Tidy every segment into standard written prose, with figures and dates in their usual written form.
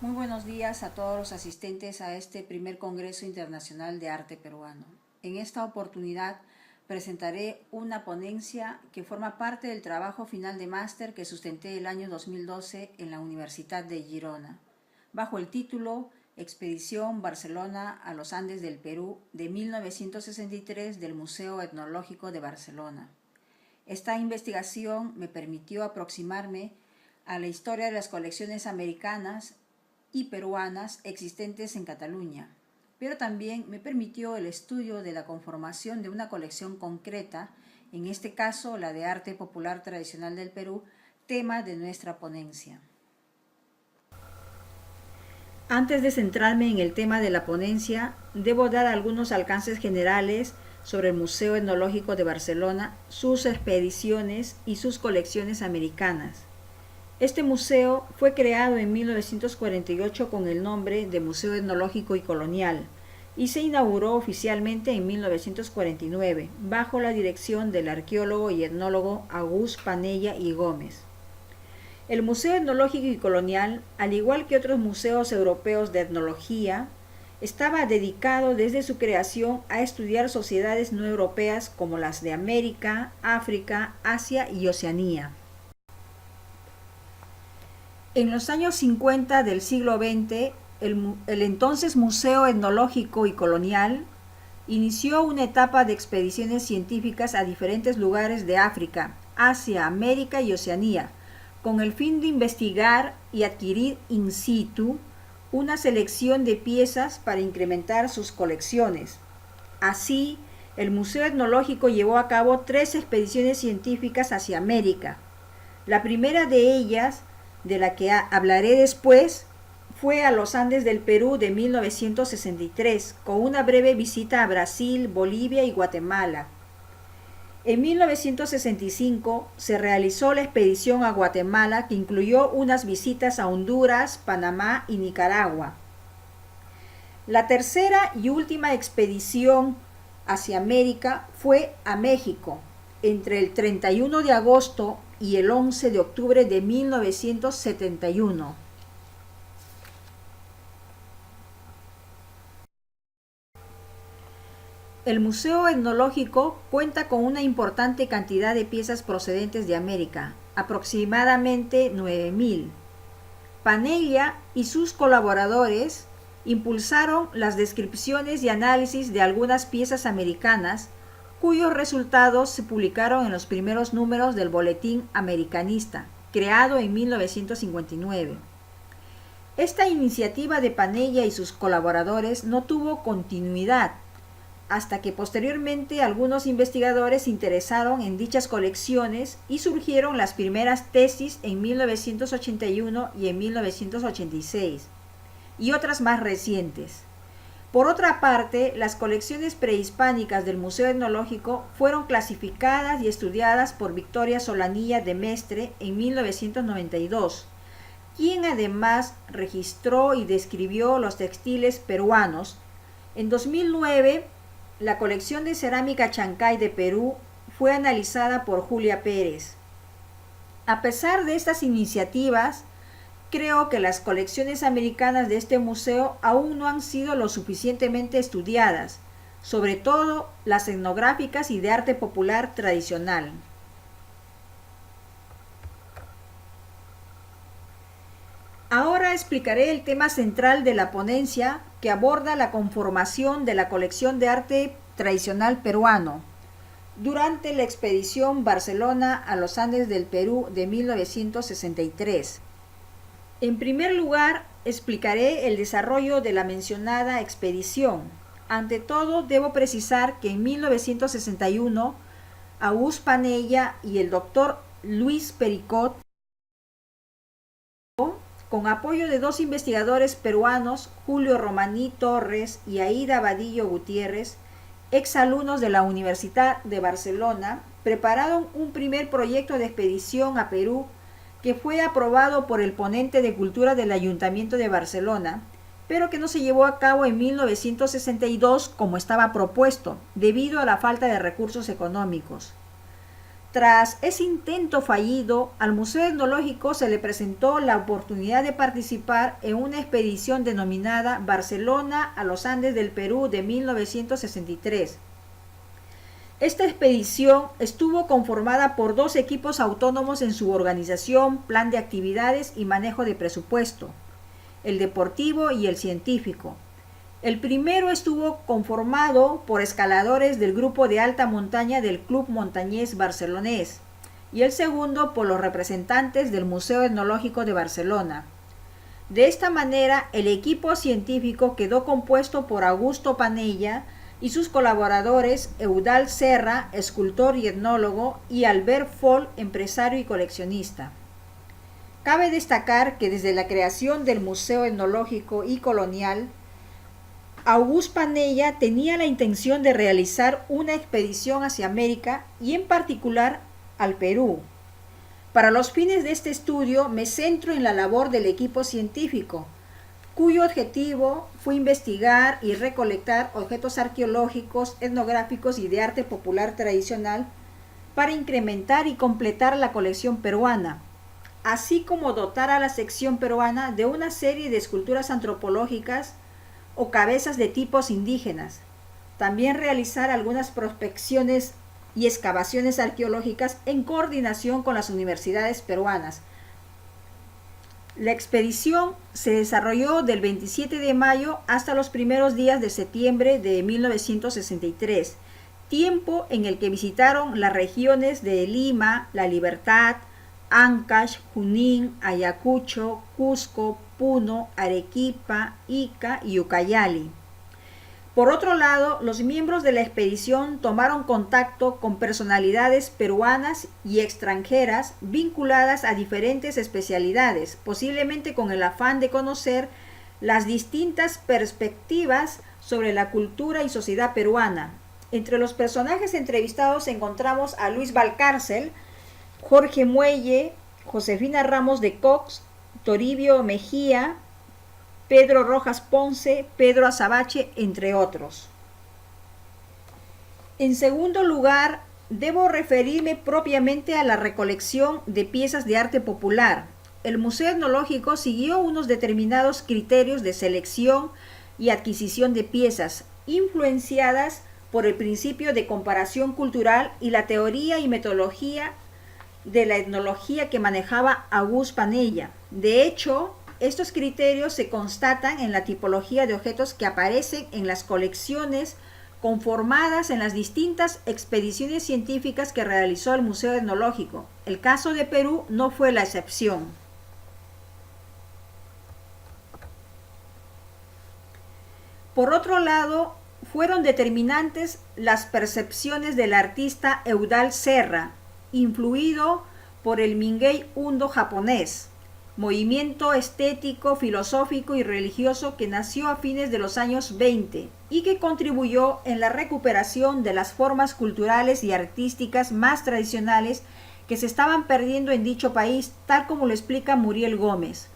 Muy buenos días a todos los asistentes a este primer Congreso Internacional de Arte Peruano. En esta oportunidad presentaré una ponencia que forma parte del trabajo final de máster que sustenté el año 2012 en la Universidad de Girona, bajo el título Expedición Barcelona a los Andes del Perú de 1963 del Museo Etnológico de Barcelona. Esta investigación me permitió aproximarme a la historia de las colecciones americanas y peruanas existentes en Cataluña, pero también me permitió el estudio de la conformación de una colección concreta, en este caso la de arte popular tradicional del Perú, tema de nuestra ponencia. Antes de centrarme en el tema de la ponencia, debo dar algunos alcances generales sobre el Museo Etnológico de Barcelona, sus expediciones y sus colecciones americanas. Este museo fue creado en 1948 con el nombre de Museo Etnológico y Colonial y se inauguró oficialmente en 1949 bajo la dirección del arqueólogo y etnólogo August Panella y Gómez. El Museo Etnológico y Colonial, al igual que otros museos europeos de etnología, estaba dedicado desde su creación a estudiar sociedades no europeas como las de América, África, Asia y Oceanía. En los años 50 del siglo XX, el entonces Museo Etnológico y Colonial inició una etapa de expediciones científicas a diferentes lugares de África, Asia, América y Oceanía, con el fin de investigar y adquirir in situ una selección de piezas para incrementar sus colecciones. Así, el Museo Etnológico llevó a cabo 3 expediciones científicas hacia América. La primera de ellas, de la que hablaré después, fue a los Andes del Perú de 1963, con una breve visita a Brasil, Bolivia y Guatemala. En 1965 se realizó la expedición a Guatemala, que incluyó unas visitas a Honduras, Panamá y Nicaragua. La tercera y última expedición hacia América fue a México, entre el 31 de agosto y el 11 de octubre de 1971. El Museo Etnológico cuenta con una importante cantidad de piezas procedentes de América, aproximadamente 9.000. Panella y sus colaboradores impulsaron las descripciones y análisis de algunas piezas americanas, cuyos resultados se publicaron en los primeros números del Boletín Americanista, creado en 1959. Esta iniciativa de Panella y sus colaboradores no tuvo continuidad, hasta que posteriormente algunos investigadores se interesaron en dichas colecciones y surgieron las primeras tesis en 1981 y en 1986, y otras más recientes. Por otra parte, las colecciones prehispánicas del Museo Etnológico fueron clasificadas y estudiadas por Victoria Solanilla de Mestre en 1992, quien además registró y describió los textiles peruanos. En 2009, la colección de cerámica Chancay de Perú fue analizada por Julia Pérez. A pesar de estas iniciativas, creo que las colecciones americanas de este museo aún no han sido lo suficientemente estudiadas, sobre todo las etnográficas y de arte popular tradicional. Ahora explicaré el tema central de la ponencia, que aborda la conformación de la colección de arte tradicional peruano durante la expedición Barcelona a los Andes del Perú de 1963. En primer lugar, explicaré el desarrollo de la mencionada expedición. Ante todo, debo precisar que en 1961, August Panella y el doctor Luis Pericot, con apoyo de 2 investigadores peruanos, Julio Romaní Torres y Aida Vadillo Gutiérrez, exalumnos de la Universidad de Barcelona, prepararon un primer proyecto de expedición a Perú que fue aprobado por el ponente de Cultura del Ayuntamiento de Barcelona, pero que no se llevó a cabo en 1962 como estaba propuesto, debido a la falta de recursos económicos. Tras ese intento fallido, al Museo Etnológico se le presentó la oportunidad de participar en una expedición denominada Barcelona a los Andes del Perú de 1963. Esta expedición estuvo conformada por 2 equipos autónomos en su organización, plan de actividades y manejo de presupuesto, el deportivo y el científico. El primero estuvo conformado por escaladores del grupo de alta montaña del Club Montañés Barcelonés y el segundo por los representantes del Museo Etnológico de Barcelona. De esta manera, el equipo científico quedó compuesto por Augusto Panella y sus colaboradores Eudald Serra, escultor y etnólogo, y Albert Foll, empresario y coleccionista. Cabe destacar que desde la creación del Museo Etnológico y Colonial, Augusto Panella tenía la intención de realizar una expedición hacia América y en particular al Perú. Para los fines de este estudio me centro en la labor del equipo científico, cuyo objetivo fue investigar y recolectar objetos arqueológicos, etnográficos y de arte popular tradicional para incrementar y completar la colección peruana, así como dotar a la sección peruana de una serie de esculturas antropológicas o cabezas de tipos indígenas. También realizar algunas prospecciones y excavaciones arqueológicas en coordinación con las universidades peruanas. La expedición se desarrolló del 27 de mayo hasta los primeros días de septiembre de 1963, tiempo en el que visitaron las regiones de Lima, La Libertad, Ancash, Junín, Ayacucho, Cusco, Puno, Arequipa, Ica y Ucayali. Por otro lado, los miembros de la expedición tomaron contacto con personalidades peruanas y extranjeras vinculadas a diferentes especialidades, posiblemente con el afán de conocer las distintas perspectivas sobre la cultura y sociedad peruana. Entre los personajes entrevistados encontramos a Luis Valcárcel, Jorge Muelle, Josefina Ramos de Cox, Toribio Mejía, Pedro Rojas Ponce, Pedro Azabache, entre otros. En segundo lugar, debo referirme propiamente a la recolección de piezas de arte popular. El Museo Etnológico siguió unos determinados criterios de selección y adquisición de piezas, influenciadas por el principio de comparación cultural y la teoría y metodología de la etnología que manejaba Augusto Panella. De hecho, estos criterios se constatan en la tipología de objetos que aparecen en las colecciones conformadas en las distintas expediciones científicas que realizó el Museo Etnológico. El caso de Perú no fue la excepción. Por otro lado, fueron determinantes las percepciones del artista Eudald Serra, influido por el Mingyei Undo japonés, movimiento estético, filosófico y religioso que nació a fines de los años 20 y que contribuyó en la recuperación de las formas culturales y artísticas más tradicionales que se estaban perdiendo en dicho país, tal como lo explica Muriel Gómez.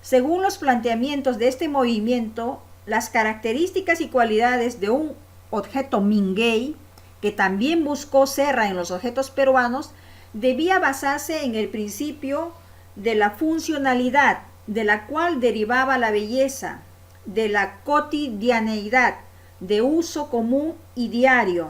Según los planteamientos de este movimiento, las características y cualidades de un objeto Mingyei, que también buscó Serra en los objetos peruanos, debía basarse en el principio de la funcionalidad, de la cual derivaba la belleza, de la cotidianeidad, de uso común y diario,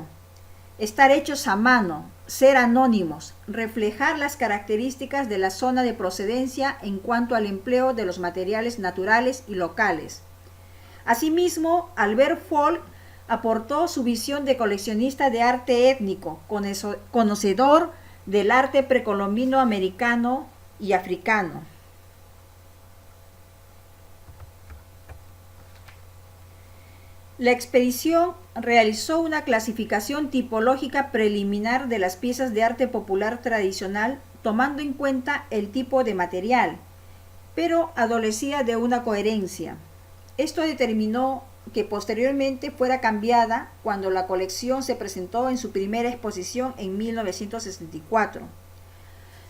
estar hechos a mano, ser anónimos, reflejar las características de la zona de procedencia en cuanto al empleo de los materiales naturales y locales. Asimismo, Albert Foll aportó su visión de coleccionista de arte étnico, conocedor del arte precolombino americano y africano. La expedición realizó una clasificación tipológica preliminar de las piezas de arte popular tradicional, tomando en cuenta el tipo de material, pero adolecía de una coherencia. Esto determinó que posteriormente fuera cambiada cuando la colección se presentó en su primera exposición en 1964.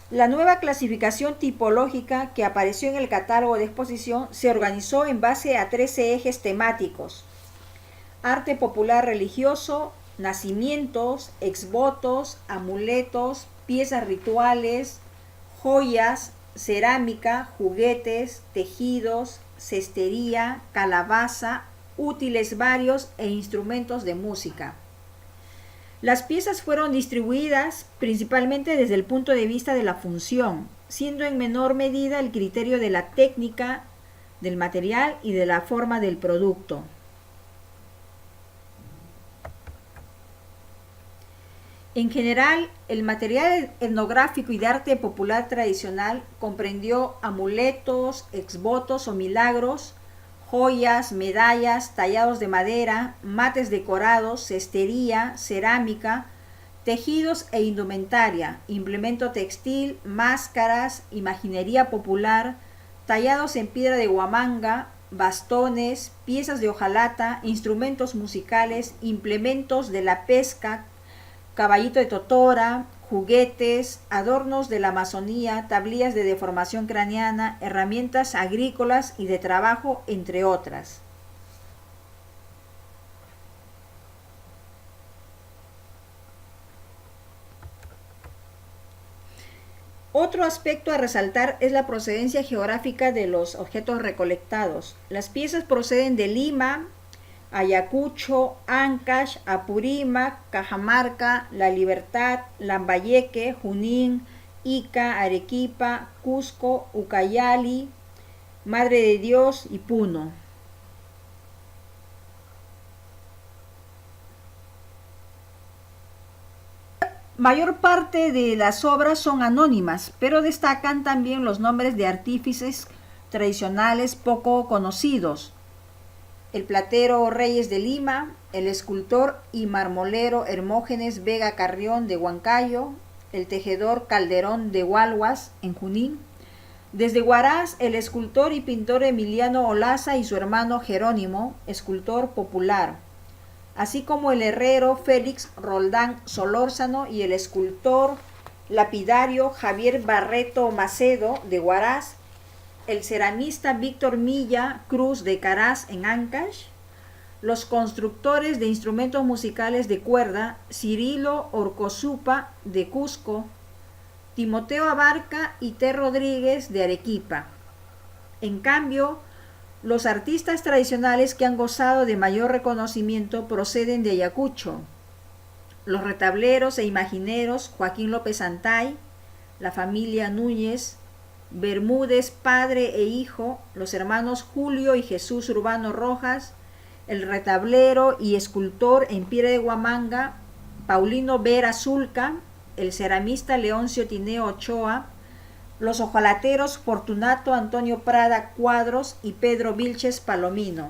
La nueva clasificación tipológica que apareció en el catálogo de exposición se organizó en base a 13 ejes temáticos: arte popular religioso, nacimientos, exvotos, amuletos, piezas rituales, joyas, cerámica, juguetes, tejidos, cestería, calabaza, útiles varios e instrumentos de música. Las piezas fueron distribuidas principalmente desde el punto de vista de la función, siendo en menor medida el criterio de la técnica, del material y de la forma del producto. En general, el material etnográfico y de arte popular tradicional comprendió amuletos, exvotos o milagros, joyas, medallas, tallados de madera, mates decorados, cestería, cerámica, tejidos e indumentaria, implemento textil, máscaras, imaginería popular, tallados en piedra de Huamanga, bastones, piezas de hojalata, instrumentos musicales, implementos de la pesca, caballito de totora, juguetes, adornos de la Amazonía, tablillas de deformación craneana, herramientas agrícolas y de trabajo, entre otras. Otro aspecto a resaltar es la procedencia geográfica de los objetos recolectados. Las piezas proceden de Lima, Ayacucho, Ancash, Apurímac, Cajamarca, La Libertad, Lambayeque, Junín, Ica, Arequipa, Cusco, Ucayali, Madre de Dios y Puno. Mayor parte de las obras son anónimas, pero destacan también los nombres de artífices tradicionales poco conocidos. El platero Reyes de Lima, el escultor y marmolero Hermógenes Vega Carrión de Huancayo, el tejedor Calderón de Hualhuas en Junín. Desde Huaraz, el escultor y pintor Emiliano Olaza y su hermano Jerónimo, escultor popular, así como el herrero Félix Roldán Solórzano y el escultor lapidario Javier Barreto Macedo de Huaraz, el ceramista Víctor Milla Cruz de Caraz en Ancash, los constructores de instrumentos musicales de cuerda Cirilo Orcosupa de Cusco, Timoteo Abarca y T. Rodríguez de Arequipa. En cambio, los artistas tradicionales que han gozado de mayor reconocimiento proceden de Ayacucho. Los retableros e imagineros Joaquín López Antay, la familia Núñez, Bermúdez, padre e hijo, los hermanos Julio y Jesús Urbano Rojas, el retablero y escultor en piedra de Huamanga, Paulino Vera Zulca, el ceramista Leoncio Tineo Ochoa, los hojalateros Fortunato Antonio Prada Cuadros y Pedro Vilches Palomino.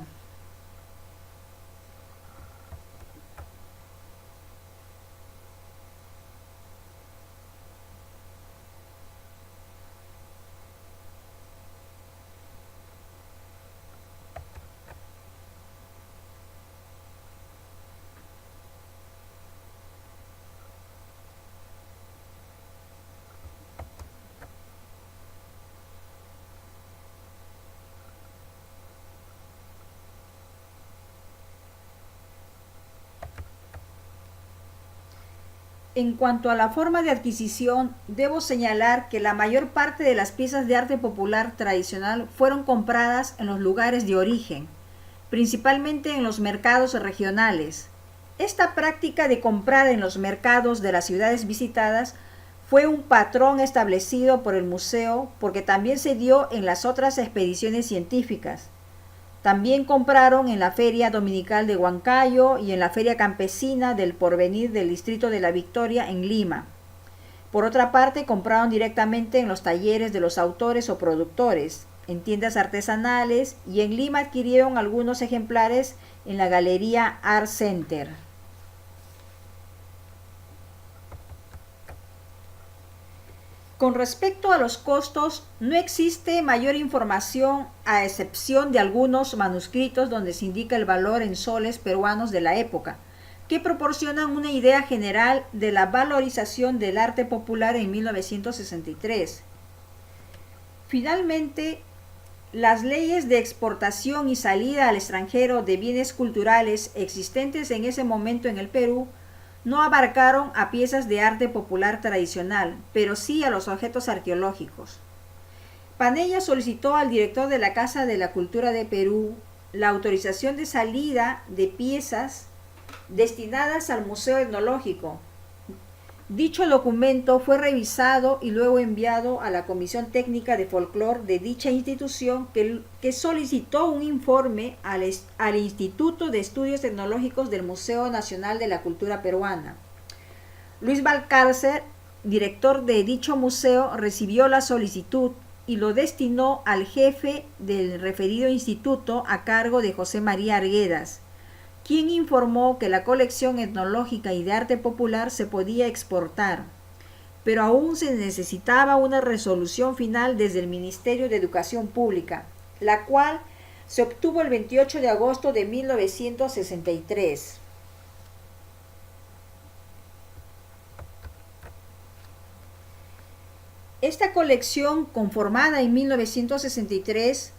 En cuanto a la forma de adquisición, debo señalar que la mayor parte de las piezas de arte popular tradicional fueron compradas en los lugares de origen, principalmente en los mercados regionales. Esta práctica de comprar en los mercados de las ciudades visitadas fue un patrón establecido por el museo porque también se dio en las otras expediciones científicas. También compraron en la Feria Dominical de Huancayo y en la Feria Campesina del Porvenir del Distrito de la Victoria en Lima. Por otra parte, compraron directamente en los talleres de los autores o productores, en tiendas artesanales y en Lima adquirieron algunos ejemplares en la Galería Art Center. Con respecto a los costos, no existe mayor información a excepción de algunos manuscritos donde se indica el valor en soles peruanos de la época, que proporcionan una idea general de la valorización del arte popular en 1963. Finalmente, las leyes de exportación y salida al extranjero de bienes culturales existentes en ese momento en el Perú no abarcaron a piezas de arte popular tradicional, pero sí a los objetos arqueológicos. Panella solicitó al director de la Casa de la Cultura de Perú la autorización de salida de piezas destinadas al Museo Etnológico. Dicho documento fue revisado y luego enviado a la Comisión Técnica de Folclor de dicha institución que solicitó un informe al Instituto de Estudios Tecnológicos del Museo Nacional de la Cultura Peruana. Luis Valcárcer, director de dicho museo, recibió la solicitud y lo destinó al jefe del referido instituto a cargo de José María Arguedas, quien informó que la colección etnológica y de arte popular se podía exportar, pero aún se necesitaba una resolución final desde el Ministerio de Educación Pública, la cual se obtuvo el 28 de agosto de 1963. Esta colección, conformada en 1963,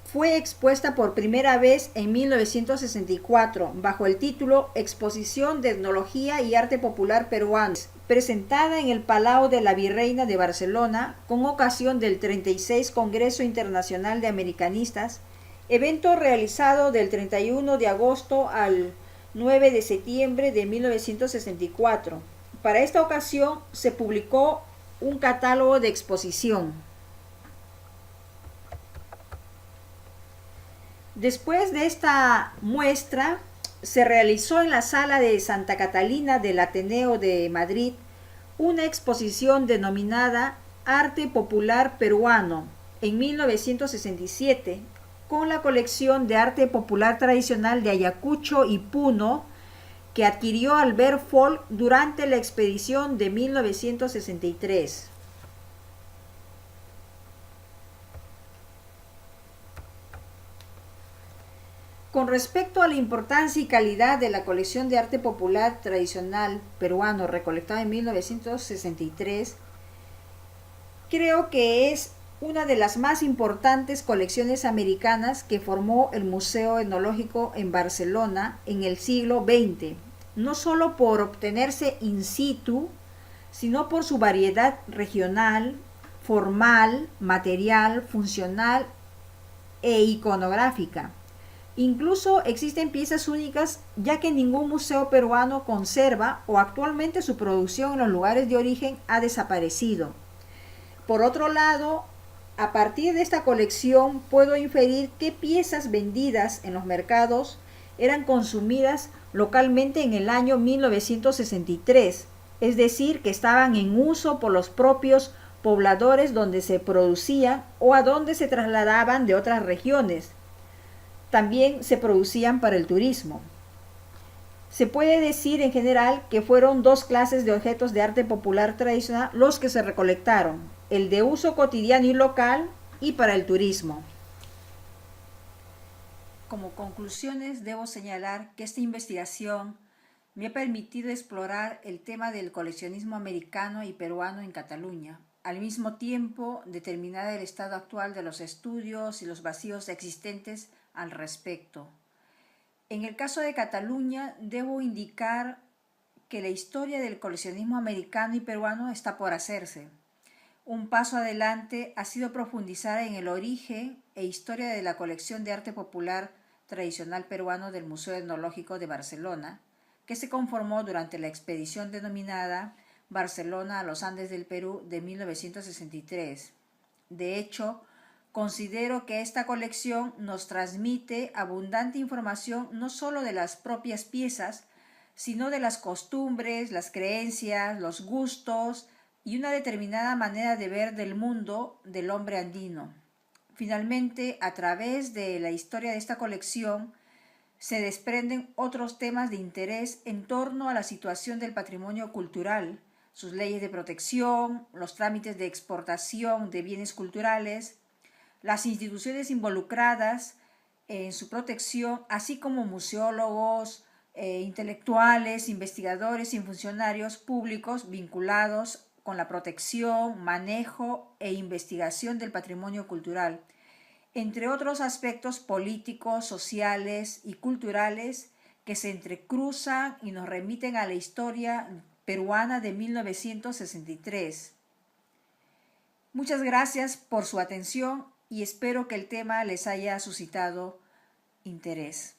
fue expuesta por primera vez en 1964 bajo el título Exposición de Etnología y Arte Popular Peruano, presentada en el Palau de la Virreina de Barcelona con ocasión del 36 Congreso Internacional de Americanistas, evento realizado del 31 de agosto al 9 de septiembre de 1964. Para esta ocasión se publicó un catálogo de exposición. Después de esta muestra, se realizó en la Sala de Santa Catalina del Ateneo de Madrid una exposición denominada Arte Popular Peruano en 1967, con la colección de arte popular tradicional de Ayacucho y Puno que adquirió Albert Folk durante la expedición de 1963. Con respecto a la importancia y calidad de la colección de arte popular tradicional peruano recolectada en 1963, creo que es una de las más importantes colecciones americanas que formó el Museo Etnológico en Barcelona en el siglo XX, no solo por obtenerse in situ, sino por su variedad regional, formal, material, funcional e iconográfica. Incluso existen piezas únicas, ya que ningún museo peruano conserva o actualmente su producción en los lugares de origen ha desaparecido. Por otro lado, a partir de esta colección puedo inferir qué piezas vendidas en los mercados eran consumidas localmente en el año 1963, es decir, que estaban en uso por los propios pobladores donde se producían o a donde se trasladaban de otras regiones. También se producían para el turismo. Se puede decir en general que fueron dos clases de objetos de arte popular tradicional los que se recolectaron, el de uso cotidiano y local y para el turismo. Como conclusiones debo señalar que esta investigación me ha permitido explorar el tema del coleccionismo americano y peruano en Cataluña, al mismo tiempo determinar el estado actual de los estudios y los vacíos existentes al respecto. En el caso de Cataluña, debo indicar que la historia del coleccionismo americano y peruano está por hacerse. Un paso adelante ha sido profundizar en el origen e historia de la colección de arte popular tradicional peruano del Museo Etnológico de Barcelona, que se conformó durante la expedición denominada Barcelona a los Andes del Perú de 1963. De hecho, considero que esta colección nos transmite abundante información no solo de las propias piezas, sino de las costumbres, las creencias, los gustos y una determinada manera de ver del mundo del hombre andino. Finalmente, a través de la historia de esta colección, se desprenden otros temas de interés en torno a la situación del patrimonio cultural, sus leyes de protección, los trámites de exportación de bienes culturales, las instituciones involucradas en su protección, así como museólogos, intelectuales, investigadores y funcionarios públicos vinculados con la protección, manejo e investigación del patrimonio cultural, entre otros aspectos políticos, sociales y culturales que se entrecruzan y nos remiten a la historia peruana de 1963. Muchas gracias por su atención y espero que el tema les haya suscitado interés.